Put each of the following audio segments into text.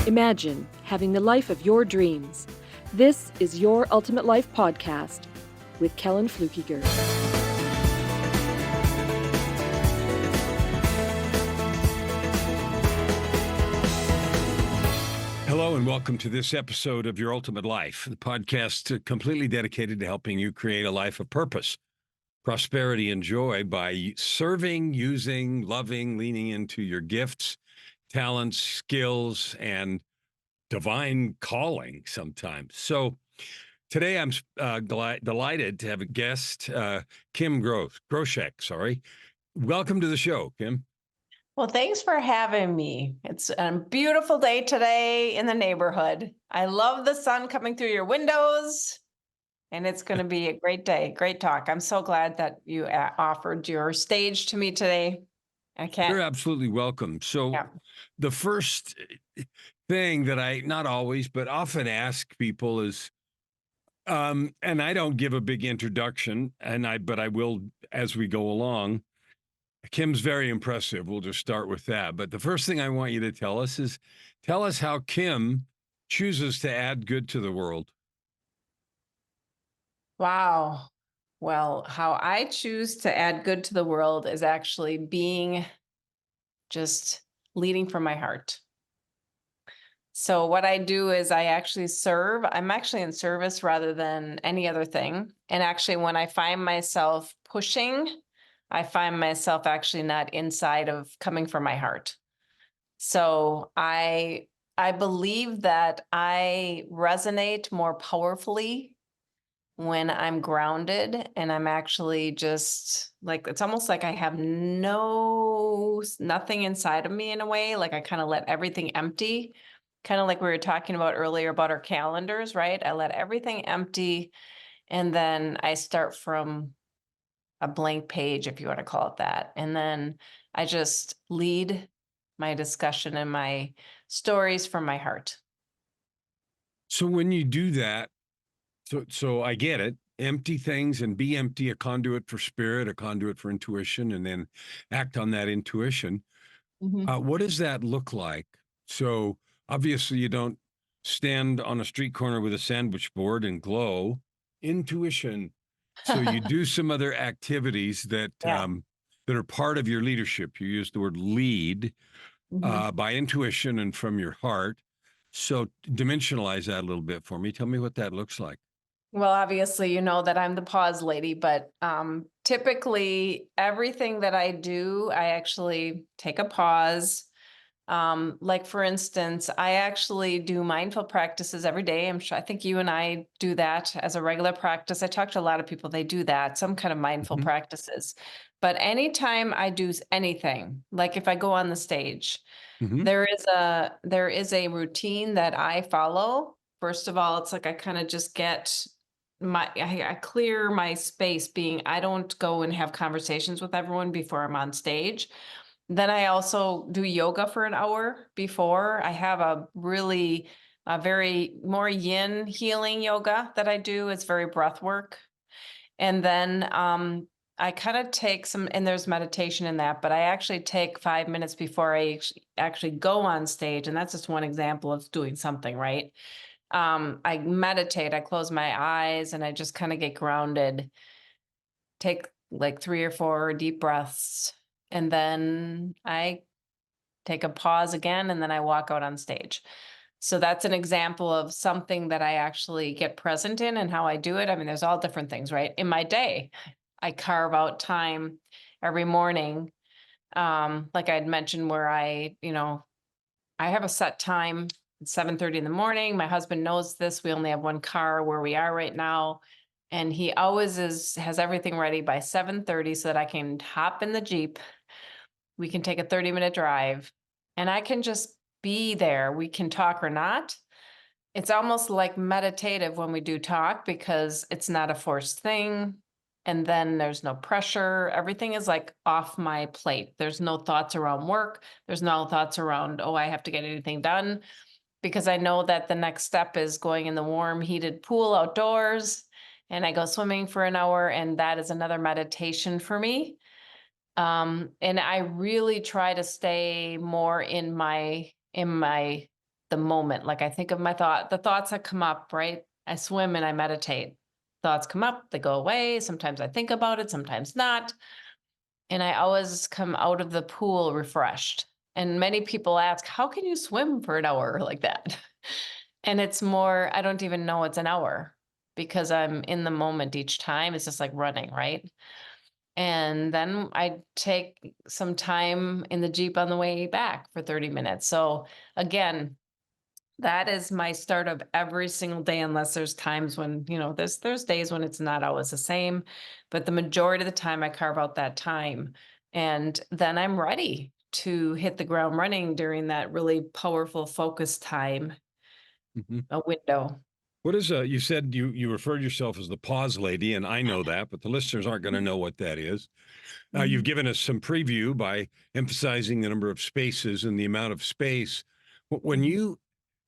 Imagine having the life of your dreams. This is Your Ultimate Life podcast with Kellan Fluckiger. Hello and welcome to this episode of Your Ultimate Life, the podcast completely dedicated to helping you create a life of purpose, prosperity, and joy by serving, using, loving, leaning into your gifts, talents, skills, and divine calling sometimes. So today I'm delighted to have a guest, Kim Groshek. Welcome to the show, Kim. Well, thanks for having me. It's a beautiful day today in the neighborhood. I love the sun coming through your windows, and it's going to be a great day. Great talk. I'm so glad that you offered your stage to me today. You're absolutely welcome. So The first thing that I, not always, but often ask people is, and I don't give a big introduction, but I will as we go along. Kim's very impressive. We'll just start with that. But the first thing I want you to tell us how Kim chooses to add good to the world. Wow. Well, how I choose to add good to the world is actually being just leading from my heart. So what I do is I actually serve. I'm actually in service rather than any other thing. And actually, when I find myself pushing, I find myself actually not inside of coming from my heart. So I believe that I resonate more powerfully when I'm grounded and I'm actually just like, it's almost like I have nothing inside of me in a way. Like I kind of let everything empty, kind of like we were talking about earlier about our calendars, right? I let everything empty and then I start from a blank page, if you want to call it that. And then I just lead my discussion and my stories from my heart. So when you do that, so I get it, empty things and be empty, a conduit for spirit, a conduit for intuition, and then act on that intuition. What does that look like? So obviously you don't stand on a street corner with a sandwich board and glow. Intuition. So you do some other activities that that are part of your leadership. You use the word lead by intuition and from your heart. So dimensionalize that a little bit for me. Tell me what that looks like. Well, obviously, you know that I'm the pause lady, but typically everything that I do, I actually take a pause. Like for instance, I actually do mindful practices every day. I think you and I do that as a regular practice. I talk to a lot of people, they do that, some kind of mindful practices. But anytime I do anything, like if I go on the stage, there is a routine that I follow. First of all, it's like I kind of just get I clear my space, being I don't go and have conversations with everyone before I'm on stage. Then I also do yoga for an hour before. I have a very more yin healing yoga that I do. It's very breath work. And then I kind of take and there's meditation in that, but I actually take 5 minutes before I actually go on stage. And that's just one example of doing something, right? I meditate, I close my eyes and I just kind of get grounded, take like 3 or 4 deep breaths, and then I take a pause again, and then I walk out on stage. So that's an example of something that I actually get present in and how I do it. I mean, there's all different things, right? In my day, I carve out time every morning. Like I'd mentioned where I have a set time. It's 7:30 in the morning. My husband knows this. We only have one car where we are right now. And he always has everything ready by 7:30 so that I can hop in the Jeep. We can take a 30-minute drive and I can just be there. We can talk or not. It's almost like meditative when we do talk because it's not a forced thing. And then there's no pressure. Everything is like off my plate. There's no thoughts around work. There's no thoughts around, oh, I have to get anything done, because I know that the next step is going in the warm, heated pool outdoors. And I go swimming for an hour. And that is another meditation for me. And I really try to stay more in my the moment. Like I think of the thoughts that come up, right? I swim and I meditate. Thoughts come up, they go away. Sometimes I think about it, sometimes not. And I always come out of the pool refreshed. And many people ask, how can you swim for an hour like that? And it's more, I don't even know it's an hour because I'm in the moment each time. It's just like running, right? And then I take some time in the Jeep on the way back for 30 minutes. So again, that is my start of every single day, unless there's times when, there's days when it's not always the same, but the majority of the time I carve out that time. And then I'm ready to hit the ground running during that really powerful focus time, Mhm. a window. What is you said you referred yourself as the pause lady, and I know that, but the listeners aren't going to know what that is. You've Mhm. given us some preview by emphasizing the number of spaces and the amount of space. When Mhm. you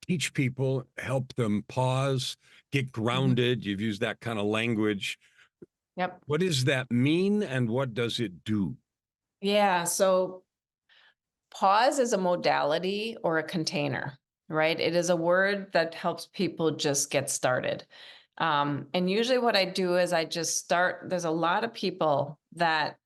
teach people, help them pause, get Mhm. grounded, you've used that kind of language. Yep. What does that mean and what does it do? Yeah. So pause is a modality or a container, right? It is a word that helps people just get started. And usually what I do is I just start, there's a lot of people that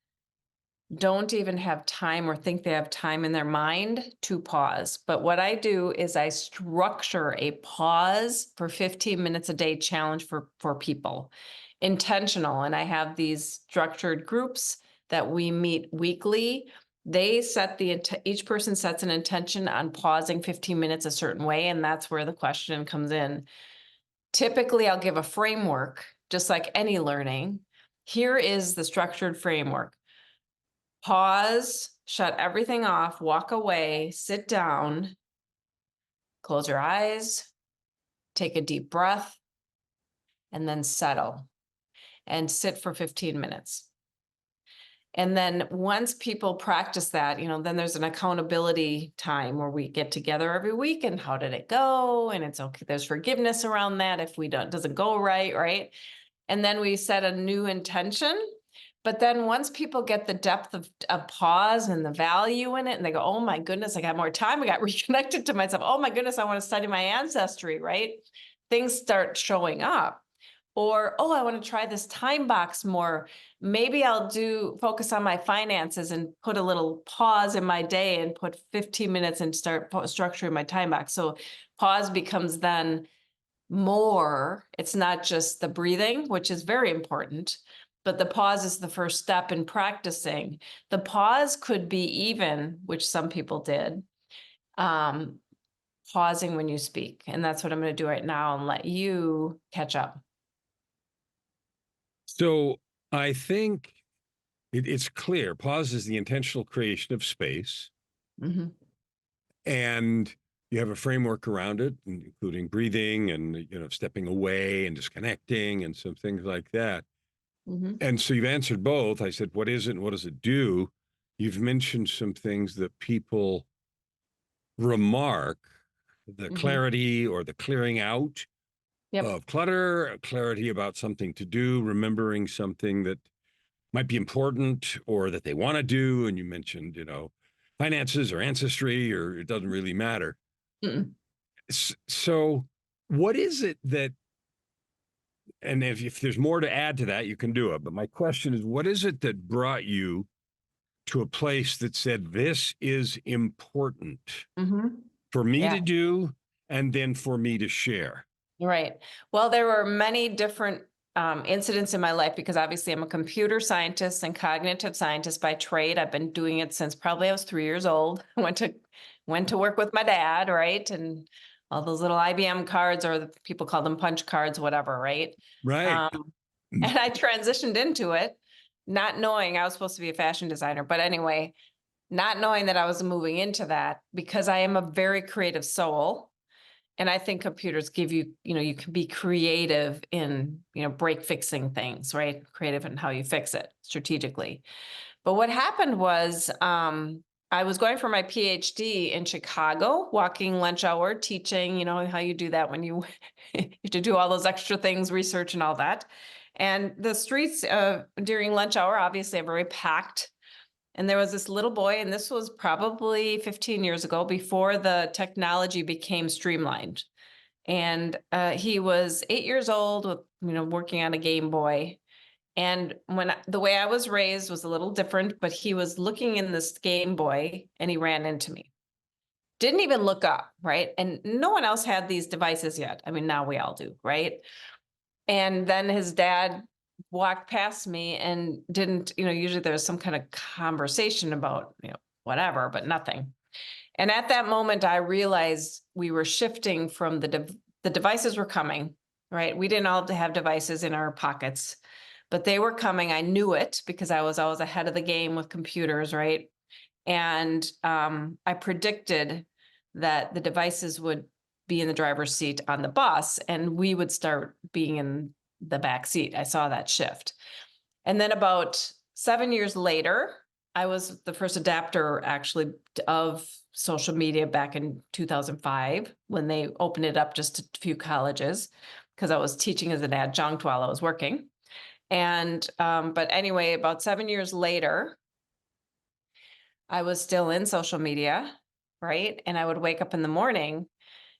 don't even have time or think they have time in their mind to pause. But what I do is I structure a pause for 15 minutes a day challenge for people, intentional. And I have these structured groups that we meet weekly. They set each person sets an intention on pausing 15 minutes a certain way. And that's where the question comes in. Typically, I'll give a framework, just like any learning. Here is the structured framework. Pause, shut everything off, walk away, sit down, close your eyes, take a deep breath, and then settle and sit for 15 minutes. And then once people practice that, then there's an accountability time where we get together every week and how did it go? And it's okay. There's forgiveness around that if doesn't go right, right? And then we set a new intention. But then once people get the depth of pause and the value in it, and they go, oh my goodness, I got more time. I got reconnected to myself. Oh my goodness, I want to study my ancestry, right? Things start showing up. Or, oh, I want to try this time box more. Maybe I'll focus on my finances and put a little pause in my day and put 15 minutes and start structuring my time box. So pause becomes then more. It's not just the breathing, which is very important, but the pause is the first step in practicing. The pause could be even, which some people did, pausing when you speak. And that's what I'm going to do right now and let you catch up. So I think it's clear. Pause is the intentional creation of space. Mhm. And you have a framework around it, including breathing and stepping away and disconnecting and some things like that. Mhm. And so you've answered both. I said, what is it and what does it do? You've mentioned some things that people remark, the Mhm. clarity or the clearing out Yep. of clutter, clarity about something to do, remembering something that might be important or that they want to do. And you mentioned, finances or ancestry, or it doesn't really matter. Mm-mm. So what is it that, and if there's more to add to that, you can do it. But my question is, what is it that brought you to a place that said, this is important Mhm. for me Yeah. to do and then for me to share? Right. Well, there were many different incidents in my life because obviously I'm a computer scientist and cognitive scientist by trade. I've been doing it since probably I was 3 years old. Went to work with my dad, right? And all those little IBM cards, or the people call them punch cards, whatever, right? Right. Um, and I transitioned into it, not knowing I was supposed to be a fashion designer. But anyway, not knowing that I was moving into that because I am a very creative soul. And I think computers give you, you can be creative in, break fixing things, right? Creative in how you fix it strategically. But what happened was I was going for my PhD in Chicago, walking lunch hour, teaching, how you do that when you you have to do all those extra things, research and all that. And the streets during lunch hour, obviously, are very packed. And there was this little boy, and this was probably 15 years ago, before the technology became streamlined. And he was 8 years old with, working on a Game Boy. And the way I was raised was a little different, but he was looking in this Game Boy and he ran into me. Didn't even look up, right? And no one else had these devices yet. I mean, now we all do, right? And then his dad walked past me and didn't, usually there's some kind of conversation about, whatever, but nothing. And at that moment, I realized we were shifting from the devices were coming, right? We didn't all have devices in our pockets, but they were coming. I knew it because I was always ahead of the game with computers, right? And I predicted that the devices would be in the driver's seat on the bus and we would start being in the back seat. I saw that shift. And then about 7 years later, I was the first adapter actually of social media back in 2005 when they opened it up just to a few colleges, because I was teaching as an adjunct while I was working. And but anyway, about 7 years later, I was still in social media, right? And I would wake up in the morning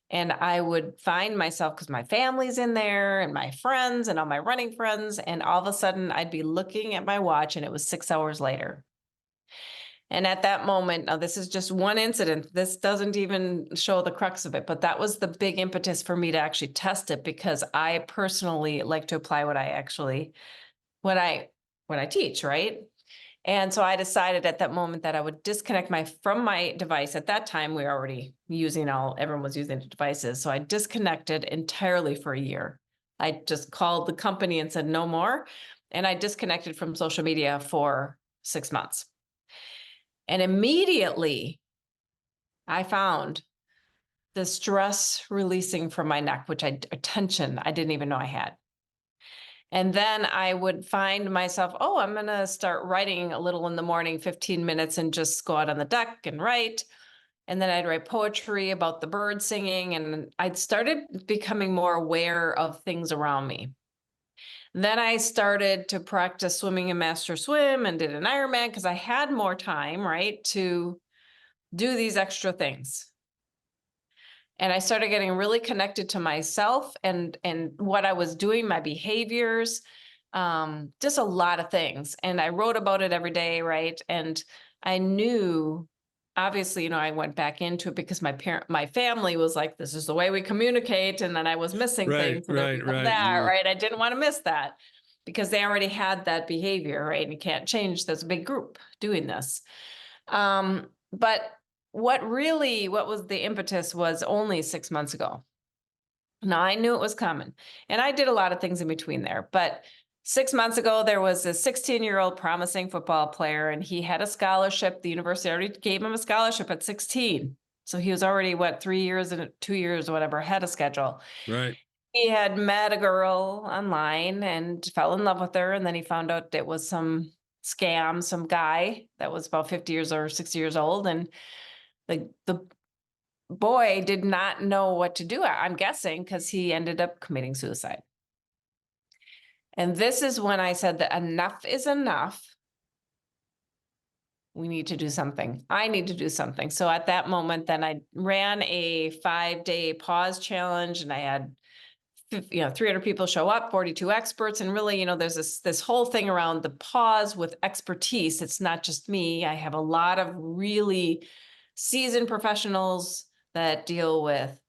and I would find myself, because my family's in there and my friends and all my running friends, and all of a sudden I'd be looking at my watch and it was 6 hours later. And at that moment, now this is just one incident. This doesn't even show the crux of it, but that was the big impetus for me to actually test it, because I personally like to apply what I teach, right? And so I decided at that moment that I would disconnect from my device. At that time, we were already everyone was using the devices. So I disconnected entirely for a year. I just called the company and said no more. And I disconnected from social media for 6 months. And immediately I found the stress releasing from my neck, tension I didn't even know I had. And then I would find myself, I'm going to start writing a little in the morning, 15 minutes, and just go out on the deck and write. And then I'd write poetry about the birds singing. And I'd started becoming more aware of things around me. Then I started to practice swimming in Master Swim and did an Ironman because I had more time, right, to do these extra things. And I started getting really connected to myself and what I was doing, my behaviors, just a lot of things. And I wrote about it every day, right? And I knew, obviously, I went back into it because my family was like, this is the way we communicate. And then I was missing things. Right. Right? I didn't want to miss that because they already had that behavior, right? And you can't change. There's a big group doing this. But what was the impetus was only 6 months ago. Now I knew it was coming and I did a lot of things in between there, but 6 months ago, there was a 16-year-old promising football player and he had a scholarship. The university already gave him a scholarship at 16. So he was already 3 years and 2 years or whatever ahead of schedule. Right. He had met a girl online and fell in love with her. And then he found out it was some scam, some guy that was about 50 years or 60 years old. And the boy did not know what to do, I'm guessing, because he ended up committing suicide. And this is when I said that enough is enough. We need to do something. I need to do something. So at that moment, then I ran a 5-day pause challenge and I had 300 people show up, 42 experts. And really, there's this whole thing around the pause with expertise. It's not just me. I have a lot of really seasoned professionals that deal with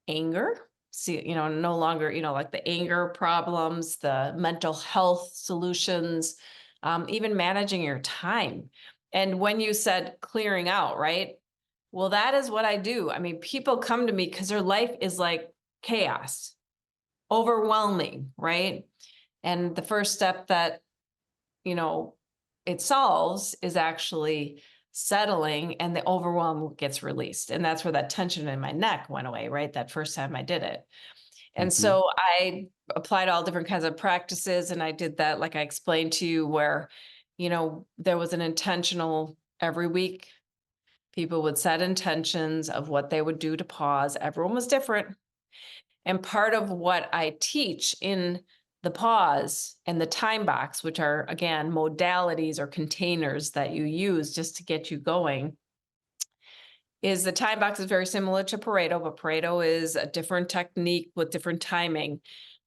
anger, no longer, like the anger problems, the mental health solutions, even managing your time. And when you said clearing out, right? Well, that is what I do. I mean, people come to me because their life is like chaos, overwhelming, right? And the first step that, it solves is actually settling, and the overwhelm gets released. And that's where that tension in my neck went away, right? That first time I did it. And so I applied all different kinds of practices. And I did that, like I explained to you, where, there was an intentional every week. People would set intentions of what they would do to pause. Everyone was different. And part of what I teach in the pause and the time box, which are, again, modalities or containers that you use just to get you going, is the time box is very similar to Pareto, but Pareto is a different technique with different timing.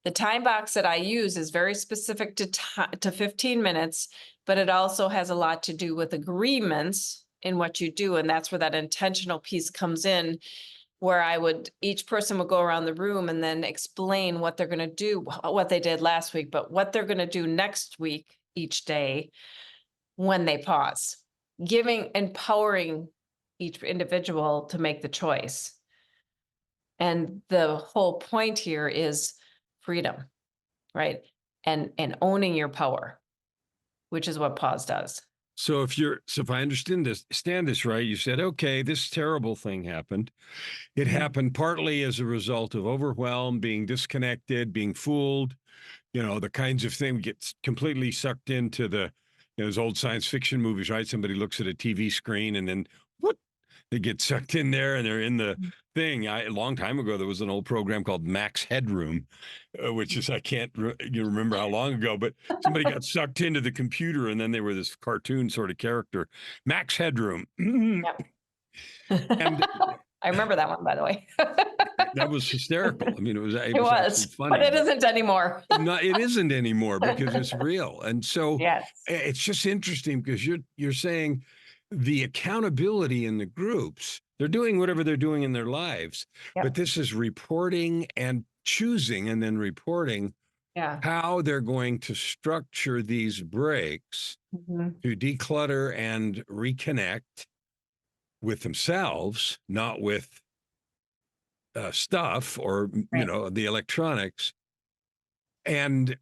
The time box that I use is very specific to 15 minutes, but it also has a lot to do with agreements in what you do. And that's where that intentional piece comes in, where each person would go around the room and then explain what they're going to do, what they did last week, but what they're going to do next week, each day, when they pause, empowering each individual to make the choice. And the whole point here is freedom, right? And owning your power, which is what pause does. So if I understand this right, you said, okay, this terrible thing happened. It happened partly as a result of overwhelm, being disconnected, being fooled, the kinds of thing gets completely sucked into those old science fiction movies, right? Somebody looks at a TV screen and then what? They get sucked in there and they're in the thing. A long time ago, there was an old program called Max Headroom, which is, I can't remember how long ago, but somebody got sucked into the computer and then they were this cartoon sort of character, Max Headroom. Yep. And I remember that one, by the way. That was hysterical. I mean, it was actually funny, but it isn't anymore. No, it isn't anymore because it's real. And so it's just interesting because you're saying the accountability in the groups, they're doing whatever they're doing in their lives, but this is reporting and choosing and then reporting how they're going to structure these breaks to declutter and reconnect with themselves, not with stuff or, the electronics. And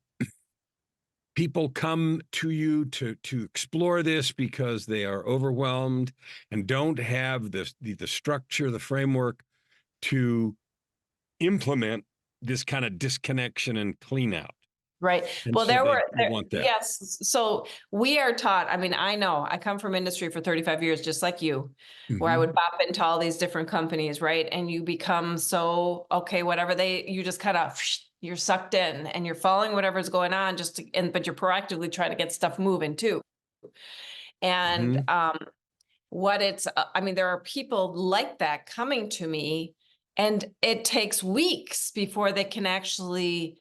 people come to you to explore this because they are overwhelmed and don't have the structure, the framework to implement this kind of disconnection and clean out. Right. And well, so yes. So we are taught, I mean, I know I come from industry for 35 years, just like you, where I would pop into all these different companies, right? And you become so, okay, whatever you just kind of, you're sucked in and you're following whatever's going on but you're proactively trying to get stuff moving too. And there are people like that coming to me, and it takes weeks before they can actually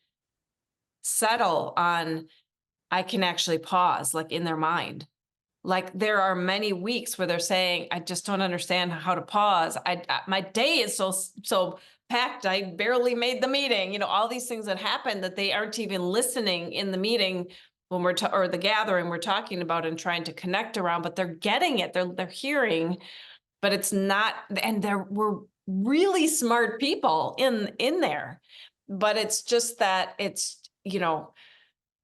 settle on, I can actually pause, like in their mind. Like there are many weeks where they're saying, I just don't understand how to pause. My day is so packed. I barely made the meeting, all these things that happen that they aren't even listening in the meeting when or the gathering we're talking about and trying to connect around, but they're getting it. They're hearing, but it's not, and we're really smart people in there, but it's just that it's,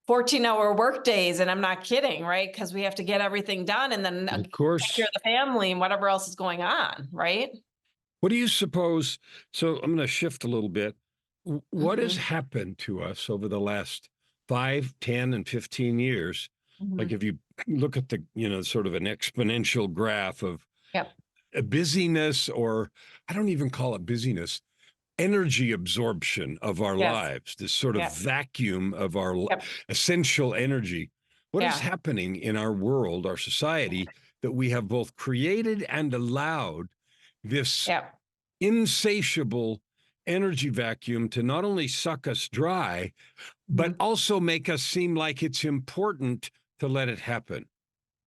14-hour work days. And I'm not kidding, right? Because we have to get everything done and then of course take care of the family and whatever else is going on, right? What do you suppose? So I'm going to shift a little bit. What has happened to us over the last 5, 10, and 15 years? Like if you look at the, sort of an exponential graph of a busyness, or I don't even call it busyness, energy absorption of our lives, this sort of vacuum of our essential energy. What is happening in our world, our society, that we have both created and allowed this insatiable energy vacuum to not only suck us dry, but also make us seem like it's important to let it happen?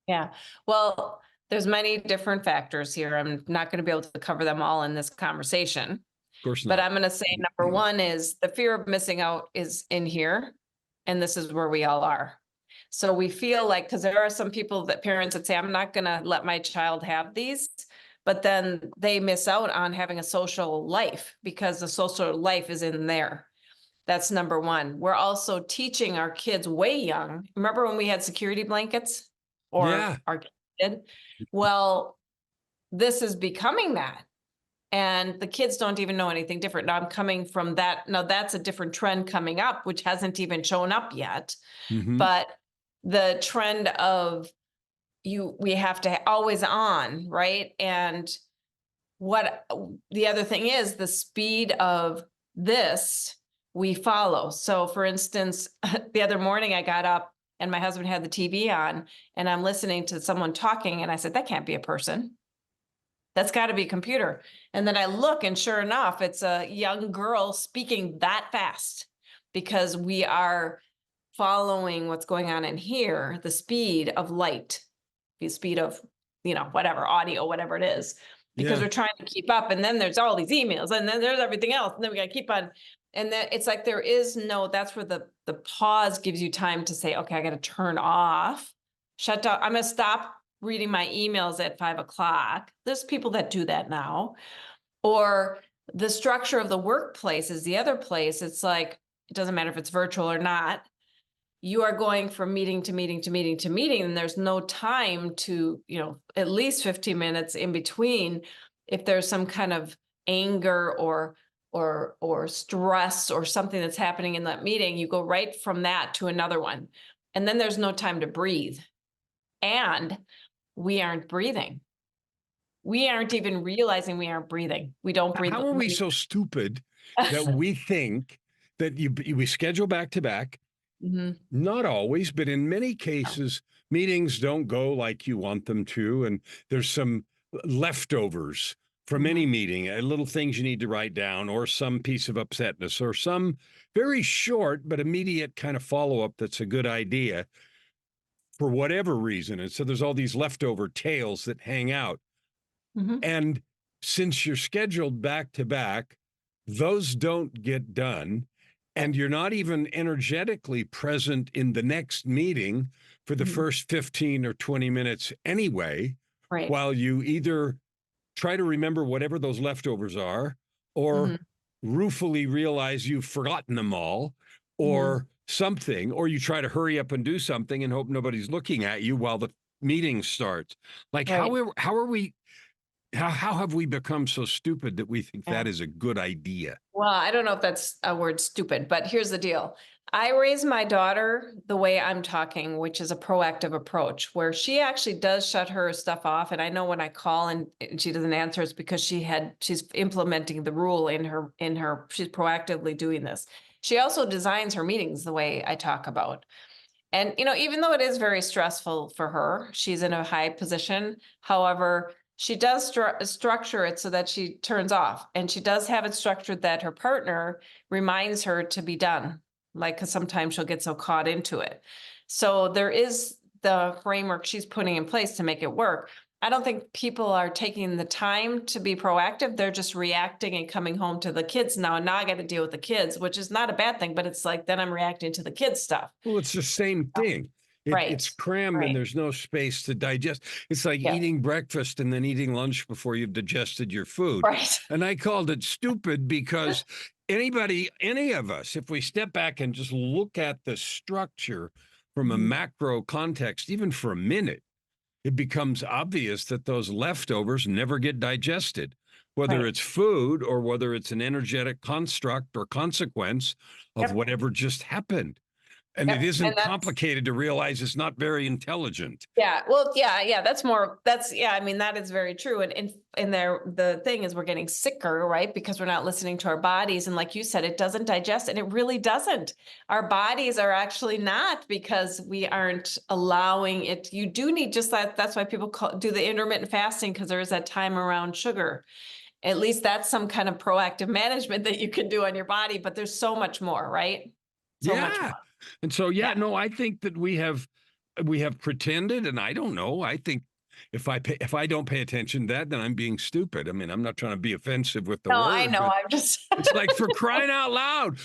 Yeah. Well, there's many different factors here. I'm not going to be able to cover them all in this conversation. Of course not. But I'm going to say number one is the fear of missing out is in here. And this is where we all are. So we feel like, because there are some parents that say, I'm not going to let my child have these, but then they miss out on having a social life because the social life is in there. That's number one. We're also teaching our kids way young. Remember when we had security blankets? Or our kids did? Well, this is becoming that. And the kids don't even know anything different. Now I'm coming from that. Now that's a different trend coming up, which hasn't even shown up yet. But the trend of we have to always on, right? And what the other thing is, the speed of this we follow. So for instance, the other morning I got up and my husband had the TV on and I'm listening to someone talking and I said, that can't be a person. That's got to be a computer. And then I look and sure enough, it's a young girl speaking that fast because we are following what's going on in here, the speed of light, the speed of, whatever, audio, whatever it is, because Yeah. we're trying to keep up. And then there's all these emails and then there's everything else. And then we got to keep on. And then it's like, there is no, that's where the pause gives you time to say, okay, I got to turn off, shut down. I'm going to stop reading my emails at 5 o'clock. There's people that do that now. Or the structure of the workplace is the other place. It's like, it doesn't matter if it's virtual or not. You are going from meeting to meeting to meeting to meeting, and there's no time to, at least 15 minutes in between. If there's some kind of anger or stress or something that's happening in that meeting, you go right from that to another one. And then there's no time to breathe. And we aren't breathing. We aren't even realizing we aren't breathing. We don't breathe. How are we so stupid that we think that we schedule back to back? Mhm. Not always, but in many cases, meetings don't go like you want them to. And there's some leftovers from any meeting, little things you need to write down, or some piece of upsetness, or some very short but immediate kind of follow-up that's a good idea for whatever reason. And so there's all these leftover tails that hang out. Mhm. And since you're scheduled back to back, those don't get done. And you're not even energetically present in the next meeting for the first 15 or 20 minutes anyway, Right. while you either try to remember whatever those leftovers are, or ruefully realize you've forgotten them all, or something, or you try to hurry up and do something and hope nobody's looking at you while the meeting starts. Like, Right. how have we become so stupid that we think that Yeah. is a good idea? Well, I don't know if that's a word stupid, but here's the deal. I raise my daughter the way I'm talking, which is a proactive approach where she actually does shut her stuff off. And I know when I call and she doesn't answer, it's because she's implementing the rule she's proactively doing this. She also designs her meetings the way I talk about. And, even though it is very stressful for her, she's in a high position. However, she does structure it so that she turns off, and she does have it structured that her partner reminds her to be done. Like, cause sometimes she'll get so caught into it. So there is the framework she's putting in place to make it work. I don't think people are taking the time to be proactive. They're just reacting and coming home to the kids now. And now I got to deal with the kids, which is not a bad thing, but it's like, then I'm reacting to the kids stuff. Well, it's the same thing. Right. It's crammed and Right. there's no space to digest. It's like Yeah. eating breakfast and then eating lunch before you've digested your food. Right. And I called it stupid because any of us, if we step back and just look at the structure from a macro context, even for a minute, it becomes obvious that those leftovers never get digested, whether Right. it's food or whether it's an energetic construct or consequence of Yep. whatever just happened. And Yep. it isn't And that's- complicated to realize it's not very intelligent. Yeah. Well, yeah. I mean, that is very true. And the thing is we're getting sicker, right? Because we're not listening to our bodies. And like you said, it doesn't digest, and it really doesn't. Our bodies are actually not, because we aren't allowing it. You do need just that. That's why people do the intermittent fasting, because there is that time around sugar. At least that's some kind of proactive management that you can do on your body, but there's so much more, right? So much more. And so, no, I think that we have pretended, and I don't know. I think if I don't pay attention to that, then I'm being stupid. I mean, I'm not trying to be offensive with the No, word. I know. but I'm just. it's like, for crying out loud.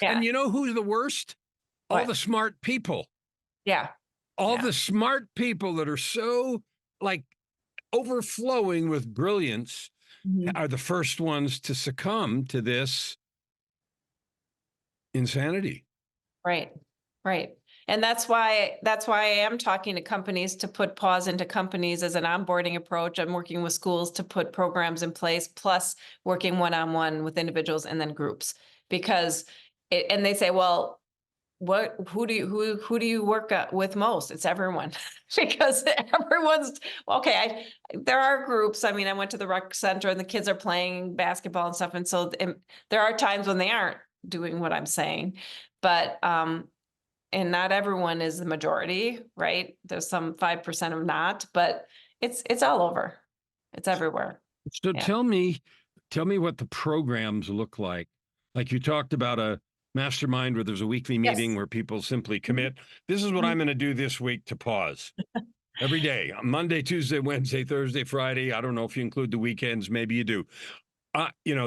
And you know who's the worst? All What? the smart people. Yeah. All Yeah. the smart people that are so like overflowing with brilliance are the first ones to succumb to this insanity. Right. Right. And that's why I am talking to companies to put pause into companies as an onboarding approach. I'm working with schools to put programs in place, plus working one-on-one with individuals and then groups, because and they say, well, who do you work with most? It's everyone. Because everyone's okay. There are groups. I mean, I went to the rec center and the kids are playing basketball and stuff. And so there are times when they aren't doing what I'm saying. But, and not everyone is the majority, right? There's some 5% of not, but it's all over. It's everywhere. So Yeah. tell me what the programs look like. Like you talked about a mastermind where there's a weekly meeting Yes. where people simply Mhm. commit. This is what Mhm. I'm going to do this week to pause every day, Monday, Tuesday, Wednesday, Thursday, Friday. I don't know if you include the weekends. Maybe you do.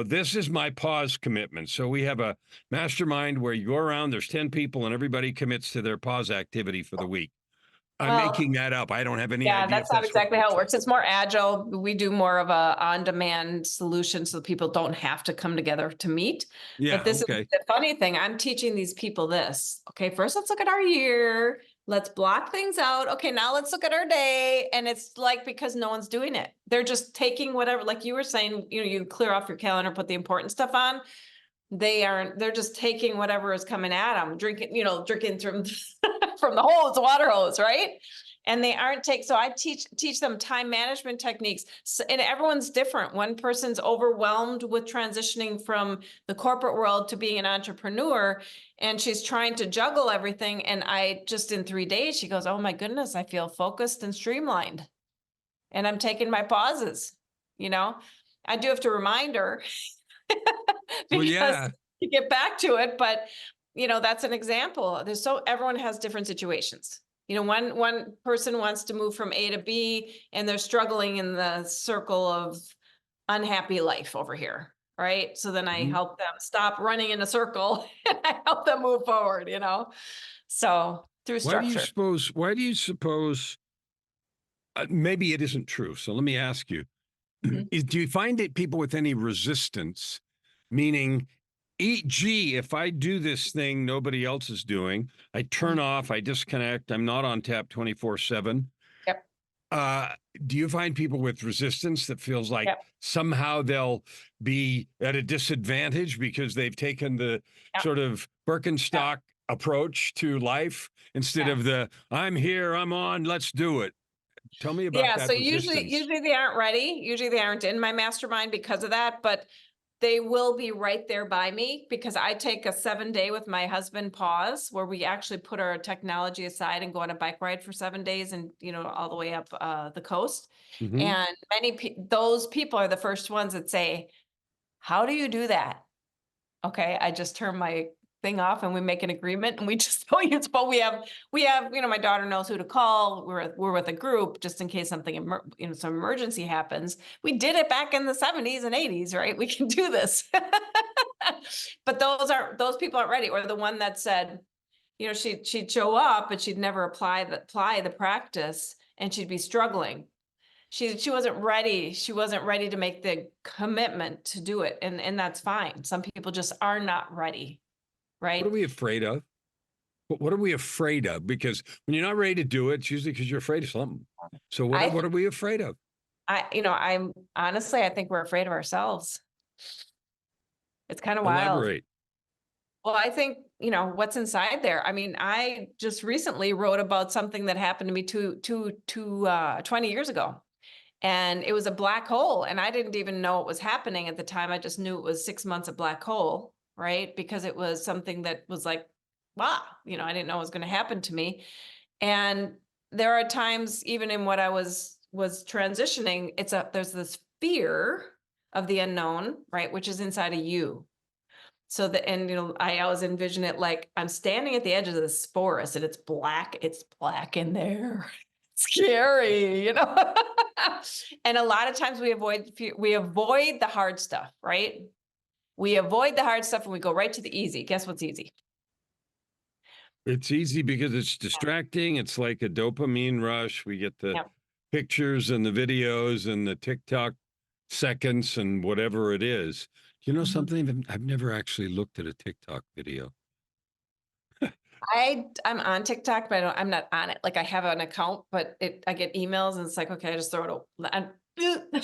This is my pause commitment. So we have a mastermind where you go around, there's 10 people and everybody commits to their pause activity for the week. I'm Well, making that up. I don't have any yeah, idea that's if not that's what exactly how looks it like. works. It's more agile. We do more of a on-demand solution so people don't have to come together to meet. Yeah. But this is Okay. the funny thing. I'm teaching these people this. Okay, first let's look at our year. Let's block things out. Okay, now let's look at our day. And it's like because no one's doing it. They're just taking whatever, like you were saying, you clear off your calendar, put the important stuff on. They're just taking whatever is coming at them, drinking from from the hose, water hose, right? And they aren't so I teach them time management techniques. And everyone's different. One person's overwhelmed with transitioning from the corporate world to being an entrepreneur, and she's trying to juggle everything. And I just in 3 days, she goes, "Oh my goodness, I feel focused and streamlined." And I'm taking my pauses, you know. I do have to remind her Well, because yeah. you get back to it, but that's an example. Everyone has different situations. One person wants to move from A to B and they're struggling in the circle of unhappy life over here, right? So then I Mhm. help them stop running in a circle and I help them move forward, So through structure. Why do you suppose, maybe it isn't true. So let me ask you, Mhm. do you find that people with any resistance, meaning, e.g., if I do this thing nobody else is doing, I turn Mhm. off, I disconnect, I'm not on tap 24/7. Yep. Uh, do you find people with resistance that feels like Yep. somehow they'll be at a disadvantage because they've taken the Yep. sort of Yep. Birkenstock approach to life instead Yeah. of the I'm here, I'm on, let's do it? Tell me about Yeah, that so usually resistance. usually they aren't ready. Usually they aren't in my mastermind because of that, but they will be right there by me because I take a 7-day with my husband pause where we actually put our technology aside and go on a bike ride for 7 days and all the way up the coast. Mhm. And those people are the first ones that say, "How do you do that?" Okay, I just turn my thing off and we make an agreement and we just don't use, but we have, my daughter knows who to call. We're with a group just in case something, some emergency happens. We did it back in the 70s and 80s, right? We can do this. But those people aren't ready. Or the one that said, she'd show up, but she'd never apply the practice and she'd be struggling. She wasn't ready. She wasn't ready to make the commitment to do it. And that's fine. Some people just are not ready, What are right? we afraid of? What are we afraid of? Because when you're not ready to do it, it's usually because you're afraid of something. So I what are we afraid of? I'm honestly, I think we're afraid of ourselves. It's kind of wild. Elaborate. Well, I think, what's inside there. I mean, I just recently wrote about something that happened to me 20 years ago. And it was a black hole. And I didn't even know it was happening at the time. I just knew it was 6 months of black hole, right? Because it was something that was like, wow, I didn't know it was going to happen to me. And there are times, even in what I was transitioning, there's this fear of the unknown, right? Which is inside of you. So I always envision it like I'm standing at the edge of this forest and it's black in there. Scary. And a lot of times we avoid the hard stuff, right? We avoid the hard stuff and we go right to the easy. Guess what's easy? It's easy because it's distracting. It's like a dopamine rush. We get the Yep. pictures and the videos and the TikTok seconds and whatever it is. You know Mhm. something? I've never actually looked at a TikTok video. I'm on TikTok, but I'm not on it. Like I have an account, but I get emails and it's like, okay, I just throw it over.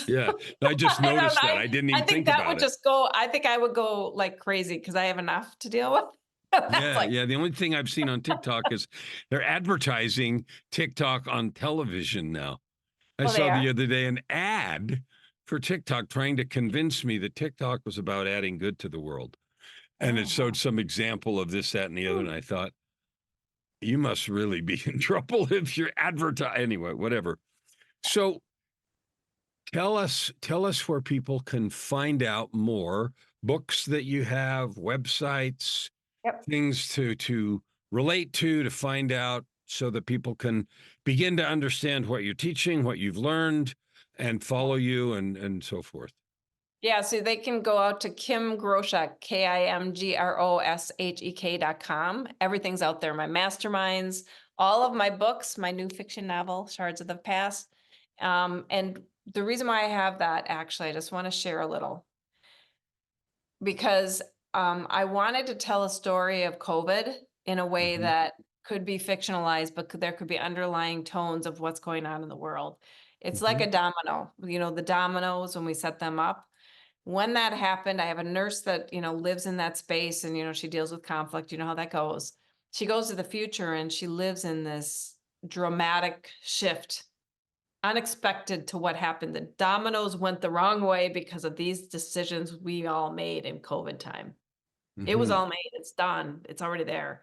Yeah, I just I don't noticed that. I I didn't I even think think that about would it. just go, I think I would go like crazy because I have enough to deal with. That's Yeah, like, yeah. The only thing I've seen on TikTok is they're advertising TikTok on television now. I oh, they saw the are. other day an ad for TikTok trying to convince me that TikTok was about adding good to the world. And it showed some example of this, that, and the other. And I thought, you must really be in trouble if you're advertising. Anyway, whatever. So tell us where people can find out more, books that you have, websites, Yep. things to relate to find out, so that people can begin to understand what you're teaching, what you've learned, and follow you and so forth. Yeah, so they can go out to Kim Groshek, KIMGROSHEK.com. Everything's out there. My masterminds, all of my books, my new fiction novel, Shards of the Past. And the reason why I have that, actually, I just want to share a little. Because I wanted to tell a story of COVID in a way Mhm. that could be fictionalized, but there could be underlying tones of what's going on in the world. It's like a domino, the dominoes when we set them up. When that happened, I have a nurse that, lives in that space and, she deals with conflict. You know how that goes. She goes to the future and she lives in this dramatic shift, unexpected to what happened. The dominoes went the wrong way because of these decisions we all made in COVID time. It was all made. It's done. It's already there.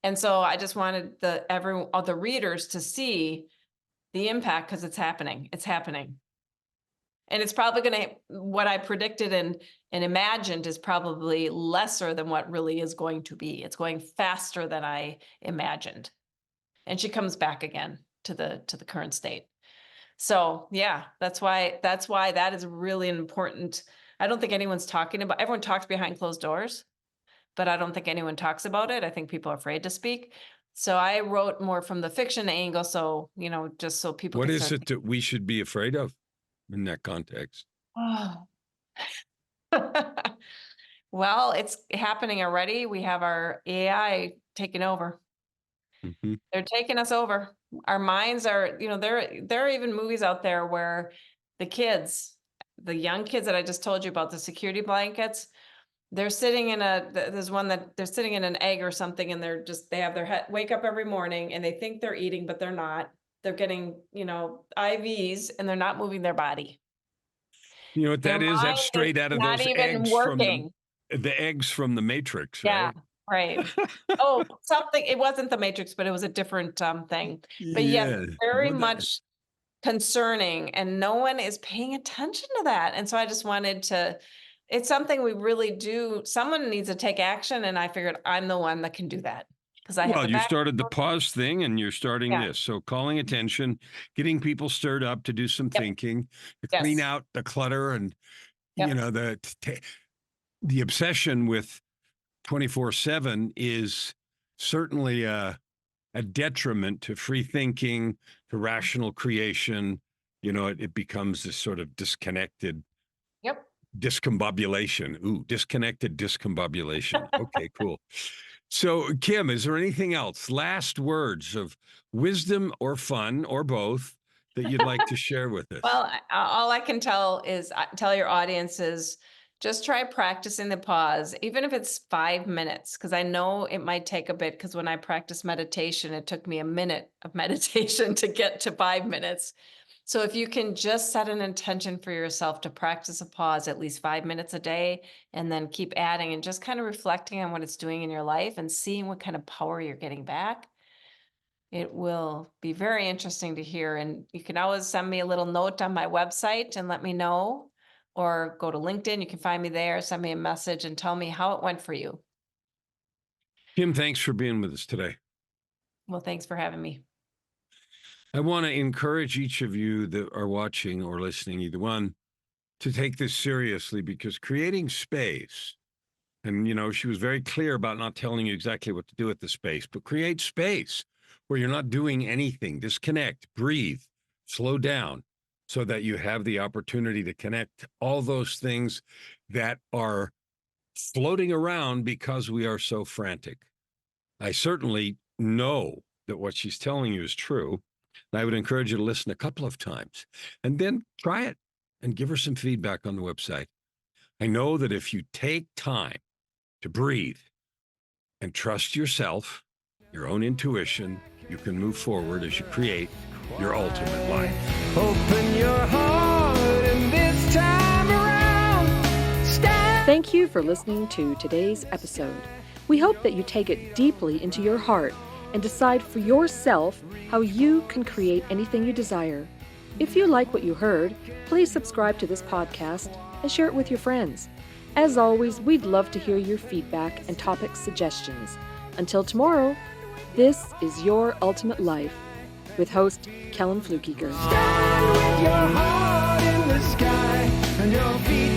And so I just wanted all the readers to see the impact, because it's happening. It's happening. And it's probably going to, what I predicted and imagined is probably lesser than what really is going to be. It's going faster than I imagined. And she comes back again to the current state. So yeah, that's why that is really important. I don't think anyone's talking about, everyone talks behind closed doors, but I don't think anyone talks about it. I think people are afraid to speak. So I wrote more from the fiction angle. So, just so people What can is start it that we should be afraid of in that context? Oh. Well, it's happening already. We have our AI taking over. Mhm. They're taking us over. Our minds are, there are even movies out there where the young kids that I just told you about, the security blankets, they're sitting in there's one that they're sitting in an egg or something, and they have their head, wake up every morning and they think they're eating, but they're not. They're getting, IVs and they're not moving their body. You know what Their that is? That's mind is straight out of not those even eggs from working. the eggs from the Matrix, Yeah, right? right. Oh, something, it wasn't the Matrix, but it was a different thing. But yes, Yeah. very Well, much concerning, and no one is paying attention to that. And so I just wanted to, it's something we really do. Someone needs to take action, and I figured I'm the one that can do that because I have well, the you back. started the pause thing and you're starting Yeah. this. So calling attention, getting people stirred up to do some Yep. thinking, to clean Yes. out the clutter and, Yep. the obsession with 24/7 is certainly a detriment to free thinking, to rational creation. It becomes this sort of disconnected Yep. discombobulation. Ooh, disconnected discombobulation. Okay, cool. So, Kim, is there anything else? Last words of wisdom or fun or both that you'd like to share with us? Well, all I can tell tell your audience is just try practicing the pause, even if it's 5 minutes, because I know it might take a bit. Because when I practice meditation, it took me a minute of meditation to get to 5 minutes. So if you can just set an intention for yourself to practice a pause at least 5 minutes a day, and then keep adding and just kind of reflecting on what it's doing in your life and seeing what kind of power you're getting back, it will be very interesting to hear. And you can always send me a little note on my website and let me know, or go to LinkedIn. You can find me there, send me a message and tell me how it went for you. Kim, thanks for being with us today. Well, thanks for having me. I want to encourage each of you that are watching or listening, either one, to take this seriously, because creating space, and she was very clear about not telling you exactly what to do with the space, but create space where you're not doing anything. Disconnect, breathe, slow down, so that you have the opportunity to connect all those things that are floating around because we are so frantic. I certainly know that what she's telling you is true. And I would encourage you to listen a couple of times and then try it and give her some feedback on the website. I know that if you take time to breathe and trust yourself, your own intuition, you can move forward as you create your ultimate life. Open your heart, and this time around, stand Thank you for listening to today's episode. We hope that you take it deeply into your heart and decide for yourself how you can create anything you desire. If you like what you heard, please subscribe to this podcast and share it with your friends. As always, we'd love to hear your feedback and topic suggestions. Until tomorrow, this is Your Ultimate Life with host Kellan Fluckiger. Stand with your heart in the sky and your feet